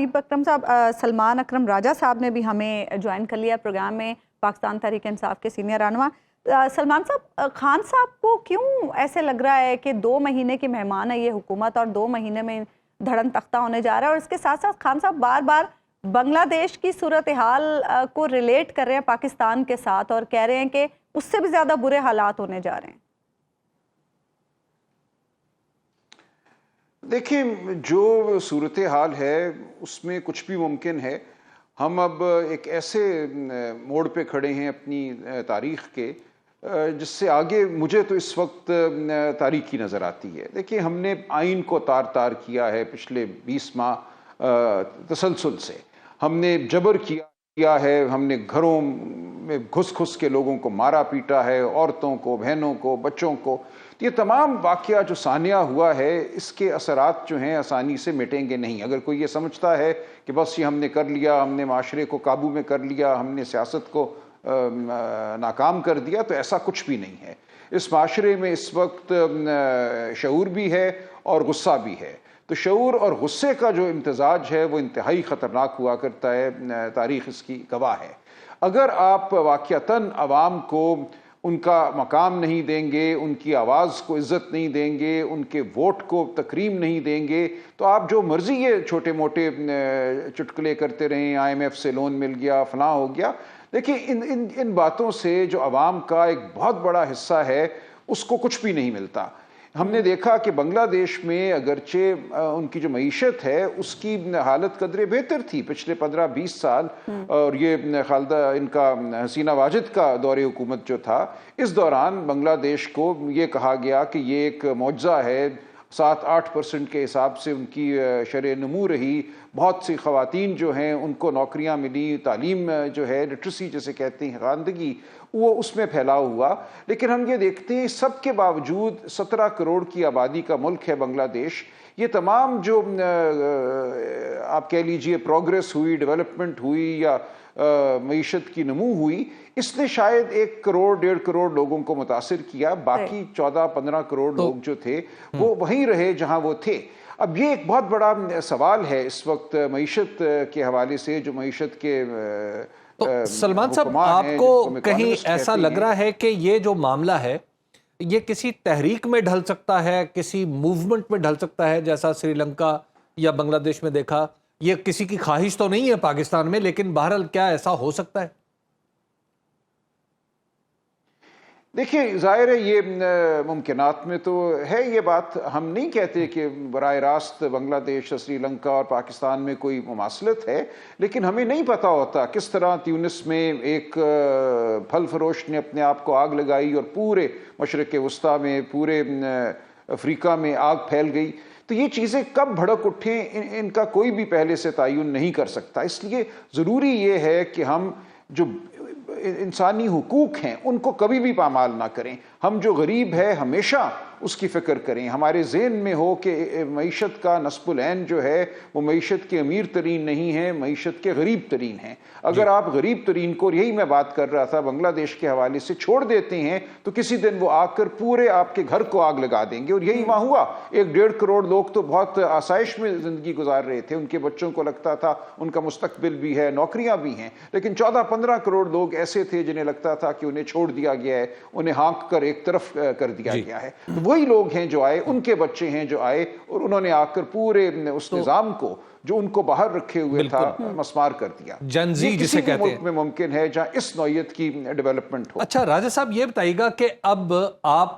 حبیب اکرم صاحب، سلمان اکرم راجہ صاحب نے بھی ہمیں جوائن کر لیا پروگرام میں، پاکستان تحریک انصاف کے سینئر رہنما۔ سلمان صاحب، خان صاحب کو کیوں ایسے لگ رہا ہے کہ 2 مہینے کی مہمان ہے یہ حکومت اور 2 مہینے میں دھڑن تختہ ہونے جا رہا ہے؟ اور اس کے ساتھ ساتھ خان صاحب بار بار بنگلہ دیش کی صورتحال کو ریلیٹ کر رہے ہیں پاکستان کے ساتھ اور کہہ رہے ہیں کہ اس سے بھی زیادہ برے حالات ہونے جا رہے ہیں۔ دیکھیں، جو صورتحال ہے اس میں کچھ بھی ممکن ہے۔ ہم اب ایک ایسے موڑ پہ کھڑے ہیں اپنی تاریخ کے جس سے آگے مجھے تو اس وقت تاریکی نظر آتی ہے۔ دیکھیں، ہم نے آئین کو تار تار کیا ہے پچھلے 20 ماہ تسلسل سے، ہم نے جبر کیا ہے، ہم نے گھروں میں گھس کے لوگوں کو مارا پیٹا ہے، عورتوں کو، بہنوں کو، بچوں کو۔ یہ تمام واقعہ جو سانحہ ہوا ہے اس کے اثرات جو ہیں آسانی سے مٹیں گے نہیں۔ اگر کوئی یہ سمجھتا ہے کہ بس یہ ہم نے کر لیا، ہم نے معاشرے کو قابو میں کر لیا، ہم نے سیاست کو ناکام کر دیا، تو ایسا کچھ بھی نہیں ہے۔ اس معاشرے میں اس وقت شعور بھی ہے اور غصہ بھی ہے، تو شعور اور غصے کا جو امتزاج ہے وہ انتہائی خطرناک ہوا کرتا ہے، تاریخ اس کی گواہ ہے۔ اگر آپ واقعتاً عوام کو ان کا مقام نہیں دیں گے، ان کی آواز کو عزت نہیں دیں گے، ان کے ووٹ کو تکریم نہیں دیں گے، تو آپ جو مرضی یہ چھوٹے موٹے چٹکلے کرتے رہیں، IMF سے لون مل گیا، فلاں ہو گیا۔ دیکھیں، ان باتوں سے جو عوام کا ایک بہت بڑا حصہ ہے اس کو کچھ بھی نہیں ملتا۔ ہم نے دیکھا کہ بنگلہ دیش میں اگرچہ ان کی جو معیشت ہے اس کی حالت قدرے بہتر تھی پچھلے 15-20 سال، اور یہ خالدہ ان کا حسینہ واجد کا دور حکومت جو تھا، اس دوران بنگلہ دیش کو یہ کہا گیا کہ یہ ایک معجزہ ہے، 7-8% کے حساب سے ان کی شرح نمو رہی، بہت سی خواتین جو ہیں ان کو نوکریاں ملی، تعلیم جو ہے لٹریسی جسے کہتے ہیں، خواندگی، وہ اس میں پھیلاؤ ہوا۔ لیکن ہم یہ دیکھتے ہیں سب کے باوجود 17 کروڑ کی آبادی کا ملک ہے بنگلہ دیش، یہ تمام جو آپ کہہ لیجئے پروگریس ہوئی، ڈیولپمنٹ ہوئی یا معیشت کی نمو ہوئی، اس نے شاید 1 کروڑ 1.5 کروڑ لوگوں کو متاثر کیا، باقی 14-15 کروڑ لوگ جو تھے وہ وہیں رہے جہاں وہ تھے۔ اب یہ ایک بہت بڑا سوال ہے اس وقت معیشت کے حوالے سے، جو معیشت کے سلمان صاحب، آپ کو کہیں ایسا لگ رہا ہے کہ یہ جو معاملہ ہے یہ کسی تحریک میں ڈھل سکتا ہے، کسی موومنٹ میں ڈھل سکتا ہے، جیسا سری لنکا یا بنگلہ دیش میں دیکھا؟ یہ کسی کی خواہش تو نہیں ہے پاکستان میں، لیکن بہرحال کیا ایسا ہو سکتا ہے؟ دیکھیں، ظاہر ہے یہ ممکنات میں تو ہے یہ بات۔ ہم نہیں کہتے کہ براہ راست بنگلہ دیش، سری لنکا اور پاکستان میں کوئی مماثلت ہے، لیکن ہمیں نہیں پتہ ہوتا کس طرح تیونس میں ایک پھل فروش نے اپنے آپ کو آگ لگائی اور پورے مشرق وسطیٰ میں، پورے افریقہ میں آگ پھیل گئی۔ تو یہ چیزیں کب بھڑک اٹھیں ان کا کوئی بھی پہلے سے تعین نہیں کر سکتا۔ اس لیے ضروری یہ ہے کہ ہم جو انسانی حقوق ہیں ان کو کبھی بھی پامال نہ کریں۔ ہم جو غریب ہے ہمیشہ اس کی فکر کریں، ہمارے ذہن میں ہو کہ معیشت کا نصب العین جو ہے وہ معیشت کے امیر ترین نہیں ہے، معیشت کے غریب ترین ہیں۔ اگر آپ غریب ترین کو، یہی میں بات کر رہا تھا بنگلہ دیش کے حوالے سے، چھوڑ دیتے ہیں تو کسی دن وہ آ کر پورے آپ کے گھر کو آگ لگا دیں گے، اور یہی وہاں ہوا۔ 1-1.5 کروڑ لوگ تو بہت آسائش میں زندگی گزار رہے تھے، ان کے بچوں کو لگتا تھا ان کا مستقبل بھی ہے، نوکریاں بھی ہیں، لیکن 14-15 کروڑ لوگ ایسے تھے جنہیں لگتا تھا کہ انہیں چھوڑ دیا گیا ہے، انہیں ہانک کر ایک طرف کر دیا گیا ہے۔ وہی لوگ ہیں جو آئے، ان کے بچے ہیں جو آئے، اور انہوں نے آ کر پورے اس نظام کو جو ان کو باہر رکھے ہوئے تھا مسمار کر دیا۔ جنزی یہ جسے کسی بھی کہتے ہیں ملک میں ممکن ہے جہاں اس نوعیت کی ڈیولپمنٹ ہو۔ اچھا راجہ صاحب، یہ بتائیے گا کہ اب آپ